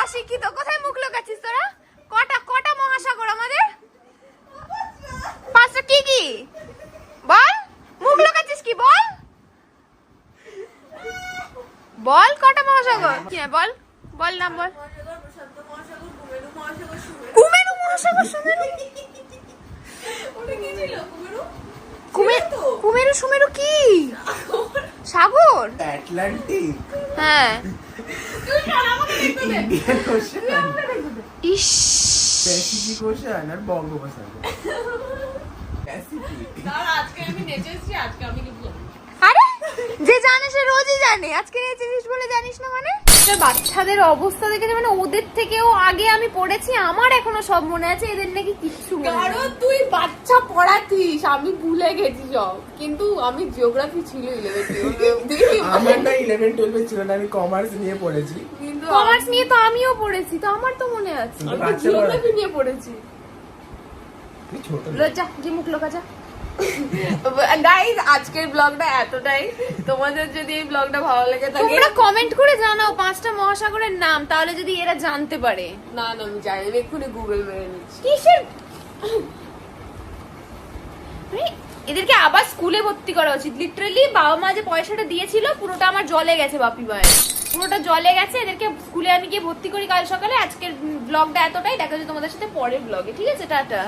অশিক্ষিত, কোথায় মুখ লুকাচ্ছিস তোরা? কটা কটা মহাসাগর আমাদের? 5টা কি কি বল, মুখ লুকাচ্ছিস কি বল, বল কটা মহাসাগর কি? বল বল নাম বল। কুমেরু মহাসাগর, সুমেরু, কুমেরু সুমেরু কি সাগর? আটলান্টিক, হ্যাঁ। ইন্ডিয়ান ওশান, ইস, প্যাসিফিক ওশান আর বঙ্গোপসাগর। প্যাসিফিক। আজকে আমি নেচেছি, আজকে আমি কি বলবো? আরে যে জানে সে রোজই জানে, আজকে নেচেছিস বলে জানিস না মানে? বাচ্চাদের অবস্থা দেখে মানে ওদের থেকেও আগে আমি পড়েছি, আমার এখনো সব মনে আছে, এদের নাকি কিচ্ছু মনে নেই। কারণ তুই বাচ্চা পড়াতিস, আমি ভুলে গেছি সব। কিন্তু আমি জিওগ্রাফি ছিল 11-12 আমার না 11-12 ছিল না, আমি কমার্স নিয়ে পড়েছি। কিন্তু কমার্স নিয়ে তো আমিও পড়েছি, তো আমার তো মনে আছে। কিন্তু আমি বাচ্চা জিওগ্রাফি নিয়ে পড়েছি। তুই ছোট না। লজ্জা, যে মুখ লোকা যা। গাইস, আজকের ব্লগটা এতটাই। তোমাদের যদি এই ব্লগটা ভালো লেগে থাকে, তোমরা কমেন্ট করে জানাও 5টা মহাসাগরের নাম, তাহলে যদি এরা জানতে পারে। না না আমি জানি না, এক্ষুনি গুগল মেরে নিচ্ছি। কিসের মানে এদেরকে আবার স্কুলে ভর্তি করা উচিত। লিটারালি বাবা মা যে পয়সাটা দিয়েছিল পুরোটা আমার জলে গেছে, বাপি ভাই পুরোটা জলে গেছে। এদেরকে স্কুলে আমি গিয়ে ভর্তি করি কাল সকালে। আজকের ব্লগটা এতটাই, দেখা যাচ্ছে তোমাদের সাথে পরের ব্লগে, ঠিক আছে? টাটা।